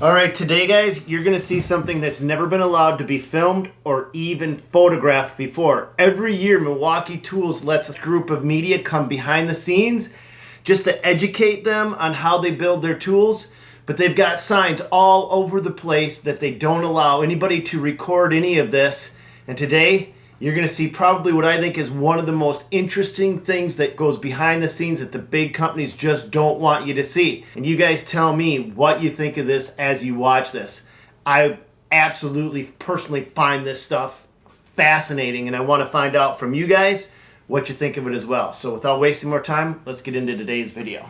All right, today guys, you're gonna see something that's never been allowed to be filmed or even photographed before. Every year, Milwaukee Tools lets a group of media come behind the scenes just to educate them on how they build their tools, but they've got signs all over the place that they don't allow anybody to record any of this. And today, you're gonna see probably what I think is one of the most interesting things that goes behind the scenes that the big companies just don't want you to see. And you guys tell me what you think of this as you watch this. I absolutely personally find this stuff fascinating, and I want to find out from you guys what you think of it as well. So without wasting more time, let's get into today's video.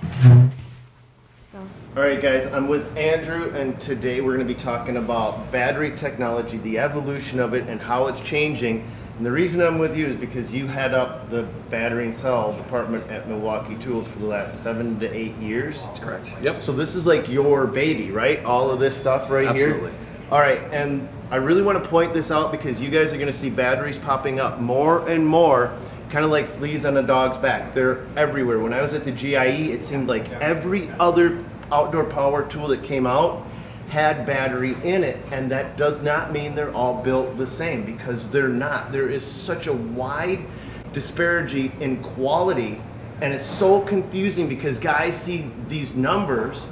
All right guys, I'm with Andrew, and today we're going to be talking about battery technology, the evolution of it and how it's changing. And the reason I'm with you is because you head up the battery and cell department at Milwaukee Tools for the last 7 to 8 years. That's correct. Yep. So this is like your baby, right? All of this stuff right Absolutely. here? All right, and I really want to point this out because you guys are going to see batteries popping up more and more, kind of like fleas on a dog's back. They're everywhere. When I was at the GIE, it seemed like every other outdoor power tool that came out had battery in it, and that does not mean they're all built the same, because they're not. There is such a wide disparity in quality, and it's so confusing because guys see these numbers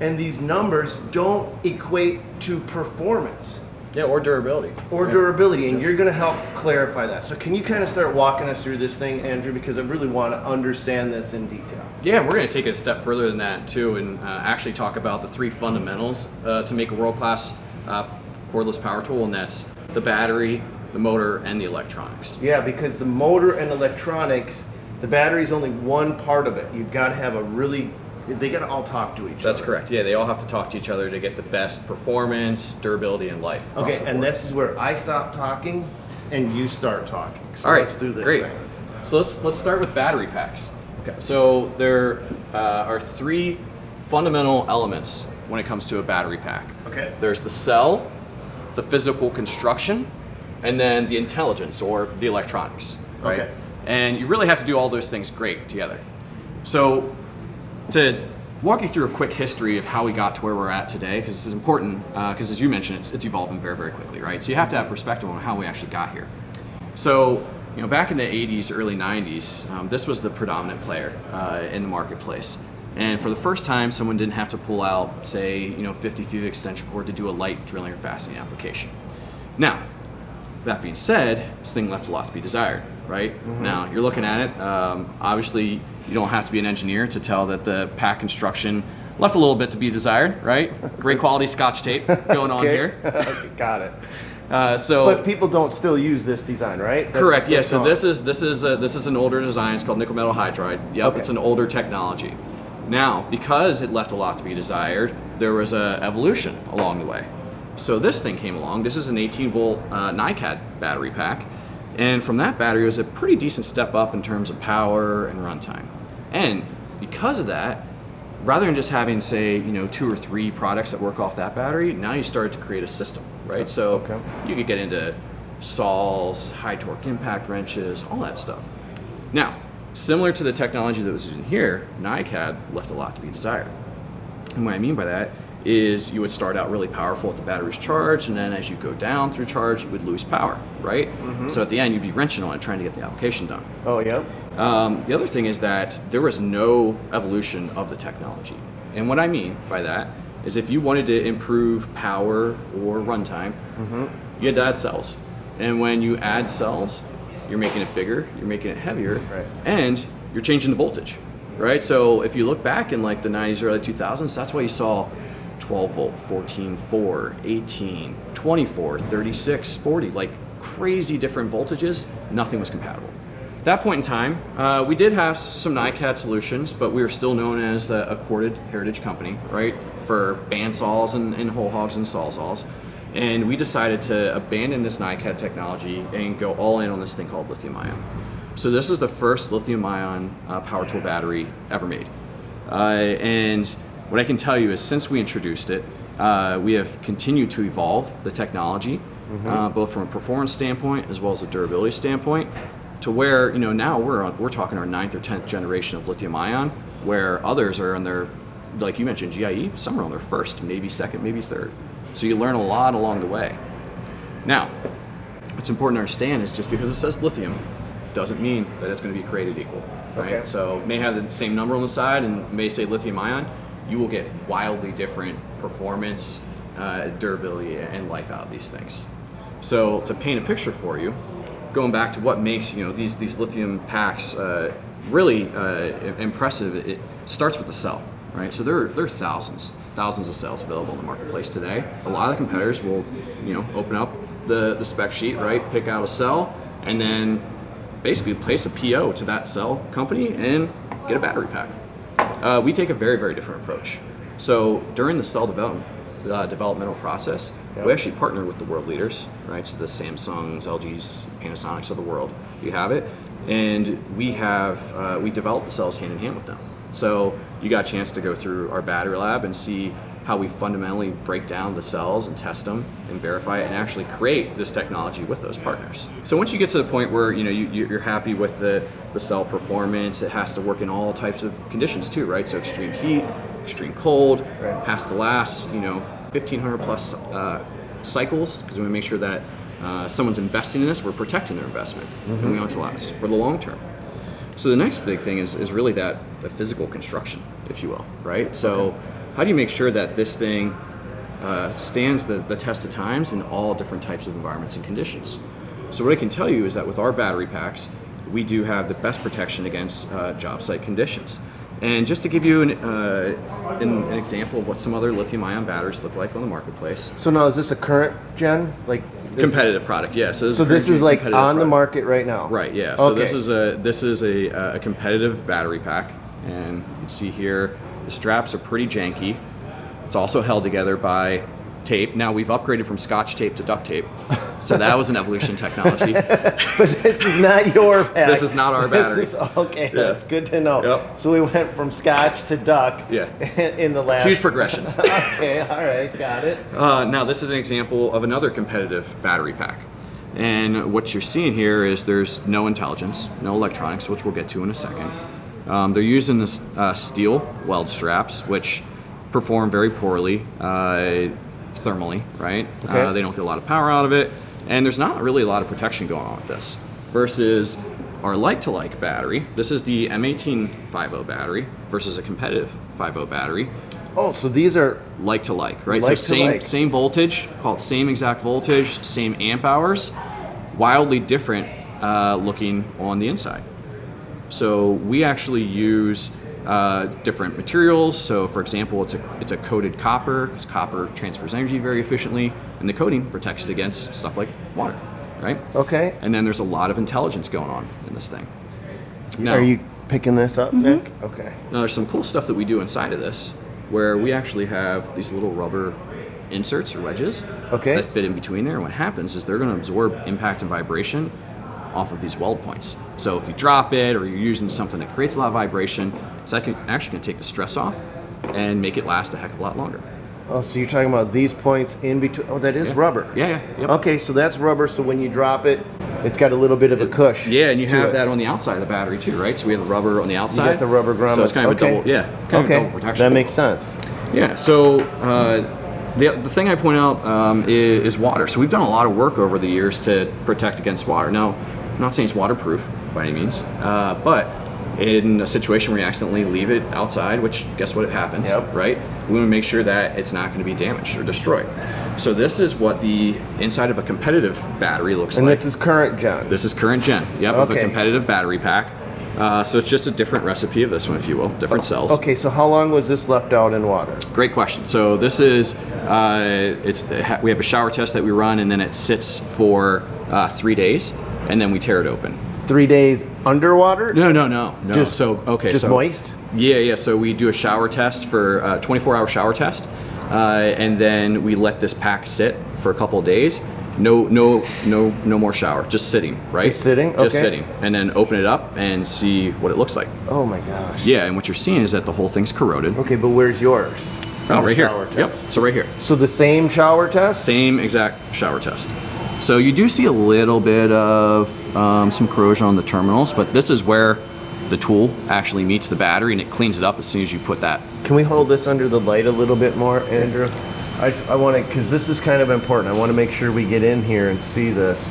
and these numbers don't equate to performance. Yeah, or durability. Or durability, and you're gonna help clarify that. So can you kind of start walking us through this thing, Andrew, because I really want to understand this in detail. Yeah, we're going to take it a step further than that too, and actually talk about the three fundamentals to make a world-class cordless power tool, and that's the battery, the motor, and the electronics. Yeah, because the motor and electronics, the battery is only one part of it. You've got to have a really, they got to all talk to each other. That's correct. Yeah, they all have to talk to each other to get the best performance, durability, and life. Okay, and this is where I stop talking and you start talking. So all right, let's do this great. thing. So let's start with battery packs. Okay. So there are three fundamental elements when it comes to a battery pack. Okay. There's the cell, the physical construction, and then the intelligence, or the electronics. Right? Okay. And you really have to do all those things great together. So to walk you through a quick history of how we got to where we're at today, because this is important, because as you mentioned, it's evolving very, very quickly, right? So you have to have perspective on how we actually got here. So, you know, back in the 80s, early 90s, this was the predominant player in the marketplace. And for the first time, someone didn't have to pull out, say, 50 feet of extension cord to do a light drilling or fastening application. Now, that being said, this thing left a lot to be desired, right? Mm-hmm. Now, you're looking at it, obviously, you don't have to be an engineer to tell that the pack construction left a little bit to be desired, right? Great quality Scotch tape going on here. Got it. But people don't still use this design, right? That's correct. Yeah. So this is an older design. It's called nickel metal hydride. Yep. Okay. It's an older technology. Now, because it left a lot to be desired, there was a evolution along the way. So this thing came along. This is an 18-volt Nicad battery pack, and from that battery, it was a pretty decent step up in terms of power and runtime. And because of that, rather than just having, say, 2 or 3 products that work off that battery, now you started to create a system, right? So you could get into saws, high torque impact wrenches, all that stuff. Now, similar to the technology that was in here, Nicad left a lot to be desired. And what I mean by that is you would start out really powerful with the battery's charge, and then as you go down through charge, you would lose power, right? Mm-hmm. So at the end, you'd be wrenching on it, trying to get the application done. Oh, yeah. The other thing is that there was no evolution of the technology. And what I mean by that is if you wanted to improve power or runtime, you had to add cells. And when you add cells, you're making it bigger, you're making it heavier, right, and you're changing the voltage, right? So if you look back in like the 90s, early 2000s, that's why you saw 12 volt, 14, 4, 18, 24, 36, 40, like crazy different voltages. Nothing was compatible. At that point in time, we did have some Nicad solutions, but we were still known as a corded heritage company, right? For band saws and whole hogs and sawzalls. And we decided to abandon this Nicad technology and go all in on this thing called lithium ion. So this is the first lithium ion power tool battery ever made. And what I can tell you is since we introduced it, we have continued to evolve the technology, both from a performance standpoint as well as a durability standpoint, to where now we're talking our 9th or 10th generation of lithium ion, where others are in their like you mentioned, GIE, some are on their first, maybe second, maybe third. So you learn a lot along the way. Now, what's important to understand is just because it says lithium doesn't mean that it's going to be created equal, right? Okay. So it may have the same number on the side and may say lithium ion, you will get wildly different performance, durability, and life out of these things. So to paint a picture for you, going back to what makes these lithium packs really impressive, it starts with the cell, right? So there are thousands of cells available in the marketplace today. A lot of the competitors will open up the spec sheet, right? Pick out a cell and then basically place a PO to that cell company and get a battery pack. We take a very, very different approach. So during the cell developmental process, we actually partner with the world leaders, right? So the Samsungs, LGs, Panasonics of the world, you have it. And we develop the cells hand in hand with them. So you got a chance to go through our battery lab and see how we fundamentally break down the cells and test them and verify it and actually create this technology with those partners. So once you get to the point where you're happy with the cell performance, it has to work in all types of conditions too, right? So extreme heat, extreme cold, has to last 1,500 plus cycles, because we want to make sure that someone's investing in this, we're protecting their investment, and we want it to last for the long term. So the next big thing is really the physical construction, if you will, right? So how do you make sure that this thing stands the test of times in all different types of environments and conditions? So what I can tell you is that with our battery packs, we do have the best protection against job site conditions. And just to give you an example of what some other lithium-ion batteries look like on the marketplace. So now, is this a current gen? Competitive product, yeah. So this is like on the market right now? Right, yeah. So this is a competitive battery pack. And you can see here, the straps are pretty janky. It's also held together by tape. Now we've upgraded from Scotch tape to duct tape. So that was an evolution technology. But this is not your pack. This is not our battery. Okay, that's good to know. Yep. So we went from Scotch to duck in the last... Huge progressions. Okay, all right, got it. Now this is an example of another competitive battery pack. And what you're seeing here is there's no intelligence, no electronics, which we'll get to in a second. They're using this steel weld straps, which perform very poorly thermally, right? Okay. They don't get a lot of power out of it, and there's not really a lot of protection going on with this. Versus our like-to-like battery, this is the M18 5.0 battery versus a competitive 5.0 battery. Oh, so these are like-to-like, right? So same voltage, call it same exact voltage, same amp hours, wildly different looking on the inside. So we actually use different materials. So for example, it's a coated copper, because copper transfers energy very efficiently, and the coating protects it against stuff like water, right? Okay. And then there's a lot of intelligence going on in this thing. Now, are you picking this up, Nick? Okay. Now there's some cool stuff that we do inside of this, where we actually have these little rubber inserts or wedges that fit in between there. And what happens is they're going to absorb impact and vibration off of these weld points. So if you drop it or you're using something that creates a lot of vibration, it's actually going to take the stress off and make it last a heck of a lot longer. Oh, so you're talking about these points in between. Oh, that is rubber. Yeah. Yep. Okay, so that's rubber, so when you drop it, it's got a little bit of a cush. Yeah, and you have that on the outside of the battery too, right? So we have the rubber on the outside. You got the rubber grommets. So it's kind of a double, kind of a double protection. That makes sense. Yeah, so the thing I point out is water. So we've done a lot of work over the years to protect against water. Now, I'm not saying it's waterproof by any means, but in a situation where you accidentally leave it outside, which guess what, it happens, right? We want to make sure that it's not going to be damaged or destroyed. So this is what the inside of a competitive battery looks like. And this is current gen? This is current gen, of a competitive battery pack. So it's just a different recipe of this one, if you will, different cells. Okay, so how long was this left out in water? Great question. So this is, we have a shower test that we run, and then it sits for 3 days, and then we tear it open. 3 days underwater? No. Just moist? Yeah. So we do a shower test for a 24-hour shower test, and then we let this pack sit for a couple of days. No more shower. Just sitting, right? Just sitting? Okay. Just sitting, and then open it up and see what it looks like. Oh my gosh. Yeah, and what you're seeing is that the whole thing's corroded. Okay, but where's yours? Oh, right here. Yep. So right here. So the same shower test? Same exact shower test. So you do see a little bit of some corrosion on the terminals, but this is where the tool actually meets the battery and it cleans it up as soon as you put that. Can we hold this under the light a little bit more, Andrew? I want to, because this is kind of important. I want to make sure we get in here and see this.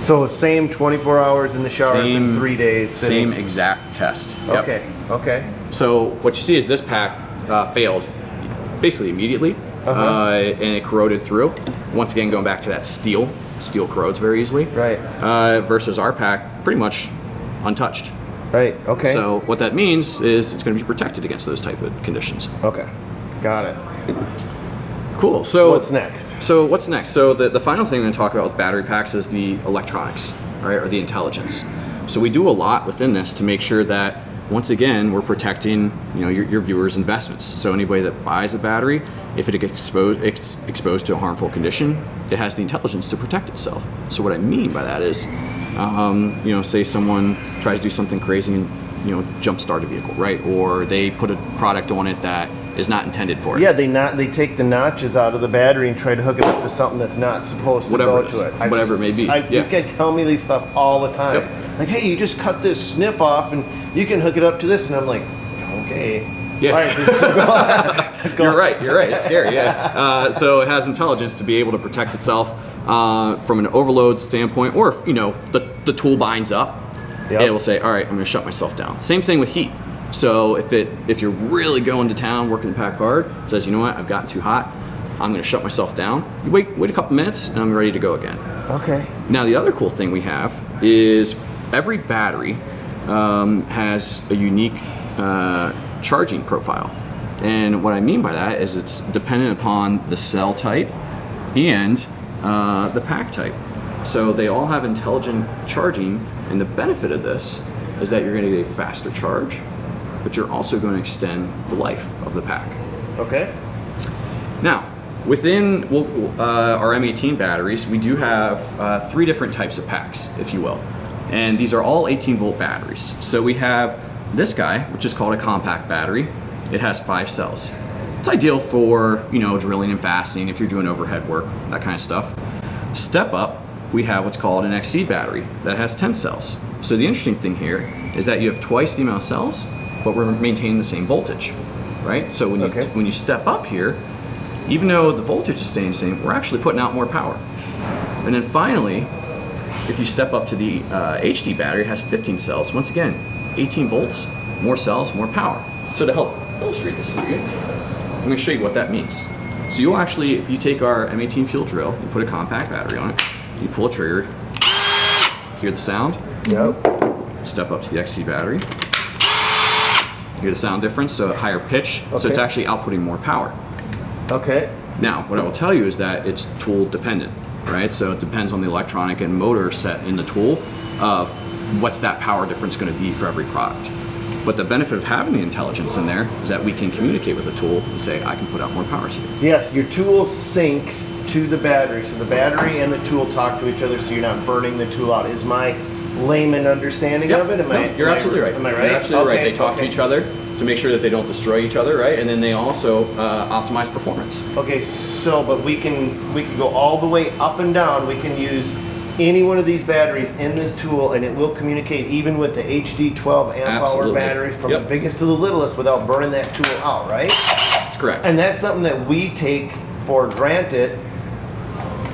So same 24 hours in the shower, then 3 days sitting. Same exact test. Yep. Okay. So what you see is this pack failed basically immediately, and it corroded through. Once again, going back to that steel corrodes very easily. Right. Versus our pack, pretty much untouched. Right, okay. So what that means is it's going to be protected against those type of conditions. Okay, got it. Cool. So what's next? So the final thing I'm going to talk about with battery packs is the electronics, right, or the intelligence. So we do a lot within this to make sure that, once again, we're protecting, you know, your viewers' investments. So anybody that buys a battery, if it gets exposed to a harmful condition, it has the intelligence to protect itself. So what I mean by that is, you know, say someone tries to do something crazy and, you know, jumpstart a vehicle, right? Or they put a product on it that is not intended for it. Yeah, they take the notches out of the battery and try to hook it up to something that's not supposed to go to it. Whatever it may be. These guys tell me these stuff all the time. Yep. Like, hey, you just cut this snip off and you can hook it up to this, and I'm like, okay. Yes. All right, You're right. It's scary, yeah. So it has intelligence to be able to protect itself from an overload standpoint, or if, you know, the tool binds up, it will say, all right, I'm going to shut myself down. Same thing with heat. So if you're really going to town, working the pack hard, it says, you know what, I've gotten too hot, I'm going to shut myself down. You wait a couple minutes, and I'm ready to go again. Okay. Now the other cool thing we have is every battery has a unique charging profile. And what I mean by that is it's dependent upon the cell type and the pack type. So they all have intelligent charging, and the benefit of this is that you're going to get a faster charge, but you're also going to extend the life of the pack. Okay. Now, within our M18 batteries, we do have 3 different types of packs, if you will. And these are all 18-volt batteries. So we have this guy, which is called a compact battery. It has 5 cells. It's ideal for, you know, drilling and fastening if you're doing overhead work, that kind of stuff. Step up, we have what's called an XC battery that has 10 cells. So the interesting thing here is that you have twice the amount of cells, but we're maintaining the same voltage, right? So when you step up here, even though the voltage is staying the same, we're actually putting out more power. And then finally, if you step up to the HD battery, it has 15 cells. Once again, 18 volts, more cells, more power. So to help illustrate this for you, I'm going to show you what that means. So you'll actually, if you take our M18 fuel drill, you put a compact battery on it, you pull a trigger, hear the sound. Yep. Step up to the XC battery. Hear the sound difference, so a higher pitch, okay. So it's actually outputting more power. Okay. Now, what I will tell you is that it's tool dependent, right? So it depends on the electronic and motor set in the tool of what's that power difference going to be for every product. But the benefit of having the intelligence in there is that we can communicate with the tool and say, I can put out more power to you. Yes, your tool syncs to the battery, so the battery and the tool talk to each other, so you're not burning the tool out. Is my layman understanding of it? You're absolutely right. Am I right? You're absolutely right. They talk to each other to make sure that they don't destroy each other, right? And then they also optimize performance. Okay, so but we can go all the way up and down. We can use any one of these batteries in this tool, and it will communicate even with the HD 12 amp hour battery from the biggest to the littlest without burning that tool out, right? That's correct. And that's something that we take for granted.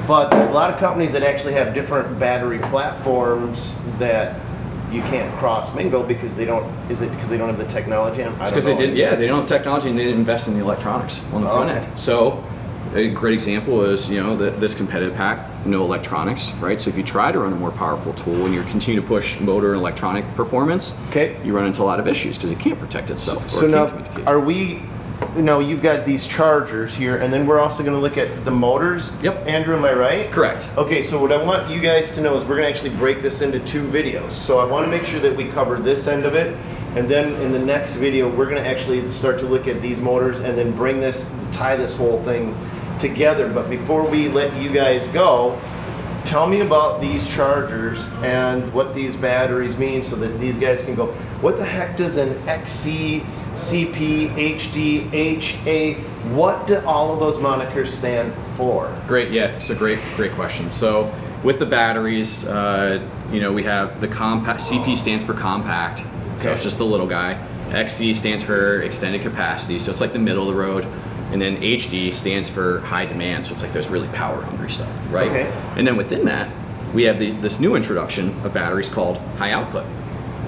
But there's a lot of companies that actually have different battery platforms that you can't cross mingle because they don't. Is it because they don't have the technology? It's because they didn't. Yeah, they don't have technology and they didn't invest in the electronics on the front end. So a great example is, you know, this competitive pack, no electronics, right? So if you try to run a more powerful tool and you continue to push motor and electronic performance, you run into a lot of issues because it can't protect itself. So now, are we? No, you've got these chargers here, and then we're also going to look at the motors. Yep. Andrew, am I right? Correct. Okay, so what I want you guys to know is we're going to actually break this into 2 videos. So I want to make sure that we cover this end of it, and then in the next video, we're going to actually start to look at these motors and then tie this whole thing together. But before we let you guys go, tell me about these chargers and what these batteries mean so that these guys can go, what the heck does an XC, CP, HD, HA, what do all of those monikers stand for? Great, yeah, it's a great question. So with the batteries, you know, we have the compact, CP stands for compact, So it's just the little guy. XC stands for extended capacity, so it's like the middle of the road. And then HD stands for high demand, so it's like those really power hungry stuff, right? Okay. And then within that, we have this new introduction of batteries called high output,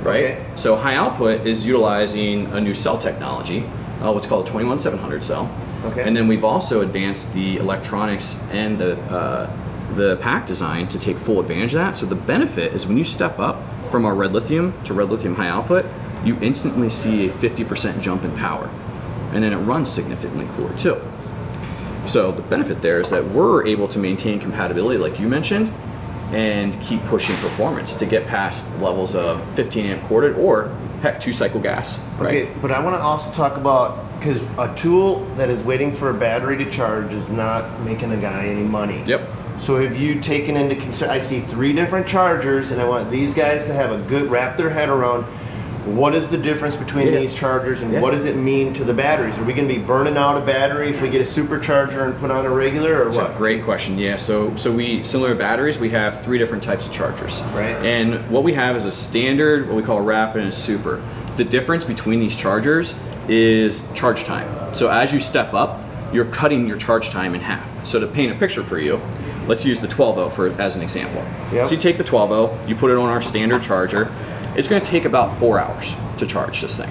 right? Okay. So high output is utilizing a new cell technology, what's called a 21700 cell. Okay. And then we've also advanced the electronics and the pack design to take full advantage of that. So the benefit is when you step up from our red lithium to red lithium high output, you instantly see a 50% jump in power. And then it runs significantly cooler too. So the benefit there is that we're able to maintain compatibility like you mentioned and keep pushing performance to get past levels of 15 amp corded or heck 2-cycle gas, right? Okay, but I want to also talk about, because a tool that is waiting for a battery to charge is not making a guy any money. Yep. So have you taken into consideration, I see 3 different chargers and I want these guys to have a good, wrap their head around what is the difference between these chargers and what does it mean to the batteries? Are we going to be burning out a battery if we get a supercharger and put on a regular, or That's what? a great question. Yeah, so we, similar to batteries, we have 3 different types of chargers. Right. And what we have is a standard, what we call a rapid and a super. The difference between these chargers is charge time. So as you step up, you're cutting your charge time in half. So to paint a picture for you, let's use the 12V as an example. Yep. So you take the 12V, you put it on our standard charger. It's going to take about 4 hours to charge this thing.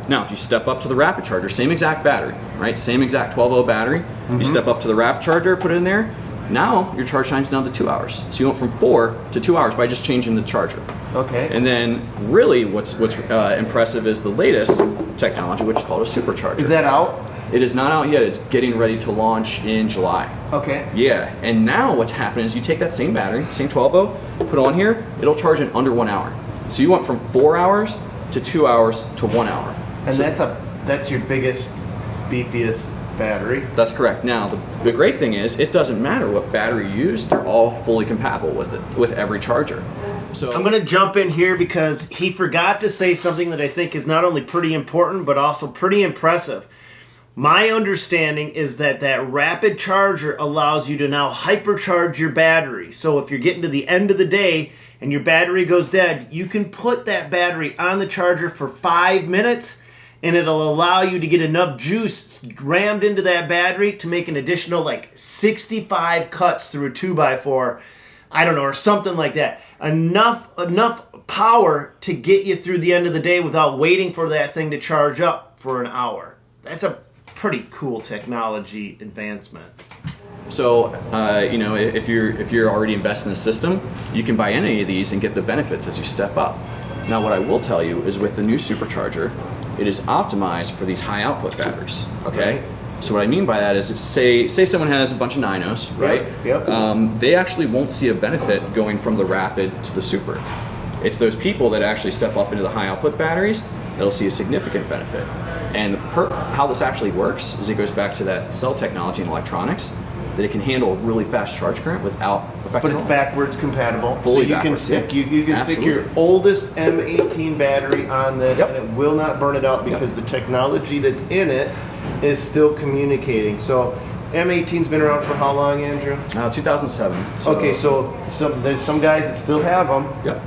Now, if you step up to the rapid charger, same exact battery, right? Same exact 12V battery. You step up to the rapid charger, put it in there. Now your charge time's down to 2 hours. So you went from 4 to 2 hours by just changing the charger. Okay. And then really what's impressive is the latest technology, which is called a supercharger. Is that out? It is not out yet. It's getting ready to launch in July. Okay. Yeah, and now what's happening is you take that same battery, same 12V, put it on here, it'll charge in under 1 hour. So you went from 4 hours to 2 hours to 1 hour. And so that's your biggest, beefiest battery? That's correct. Now, the great thing is it doesn't matter what battery you use, they're all fully compatible with it, with every charger. So I'm gonna jump in here because he forgot to say something that I think is not only pretty important, but also pretty impressive. My understanding is that that rapid charger allows you to now hypercharge your battery. So if you're getting to the end of the day and your battery goes dead, you can put that battery on the charger for 5 minutes and it'll allow you to get enough juice rammed into that battery to make an additional like 65 cuts through a 2x4. I don't know, or something like that. Enough power to get you through the end of the day without waiting for that thing to charge up for an hour. That's a pretty cool technology advancement. So, you know, if you're already invested in the system, you can buy any of these and get the benefits as you step up. Now, what I will tell you is with the new supercharger, it is optimized for these high output batteries. Okay. Right. So what I mean by that is, if say someone has a bunch of Ninos, right? Yep. They actually won't see a benefit going from the rapid to the super. It's those people that actually step up into the high output batteries that'll see a significant benefit. And how this actually works is it goes back to that cell technology and electronics, that it can handle a really fast charge current without affecting. But it's backwards compatible. Fully so you backwards, can stick yeah. you can stick your oldest M18 battery on this and it will not burn it out because the technology that's in it is still communicating. So M18's been around for how long, Andrew? 2007. So, Okay, so there's some guys that still have them. Yep.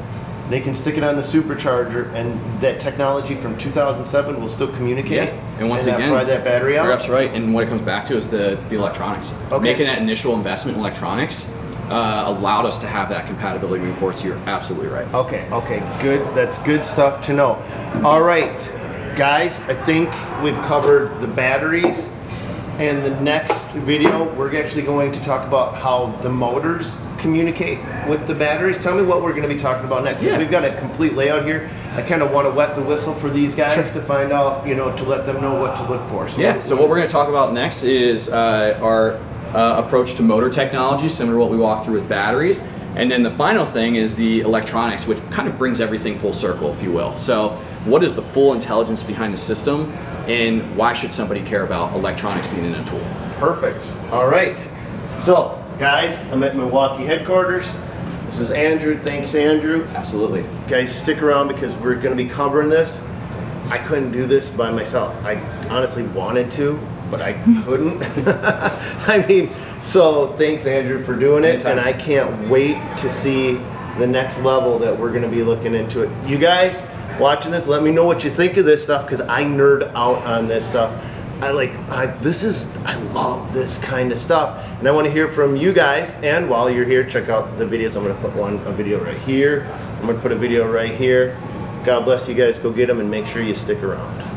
They can stick it on the supercharger, and that technology from 2007 will still communicate. Yeah. And once again, fry that battery out. You're absolutely right. And what it comes back to is the electronics. Okay. Making that initial investment in electronics allowed us to have that compatibility moving forward. So you're absolutely right. Okay, good. That's good stuff to know. All right, guys, I think we've covered the batteries. And the next video, we're actually going to talk about how the motors communicate with the batteries. Tell me what we're going to be talking about next. Yeah. We've got a complete layout here. I kind of want to wet the whistle for these guys to find out, you know, to let them know what to look for. So what we're going to talk about next is our approach to motor technology, similar to what we walked through with batteries. And then the final thing is the electronics, which kind of brings everything full circle, if you will. So what is the full intelligence behind the system, and why should somebody care about electronics being in a tool? Perfect. All right. So, guys, I'm at Milwaukee headquarters. This is Andrew. Thanks, Andrew. Absolutely. Guys, stick around because we're going to be covering this. I couldn't do this by myself. I honestly wanted to, but I couldn't. I mean, so thanks, Andrew, for doing it. Anytime. And I can't wait to see the next level that we're going to be looking into it. You guys, watching this. Let me know what you think of this stuff, because I nerd out on this stuff. I love this kind of stuff, and I want to hear from you guys. And while you're here, check out the videos. I'm going to put a video right here. I'm going to put a video right here. God bless you guys. Go get them and make sure you stick around.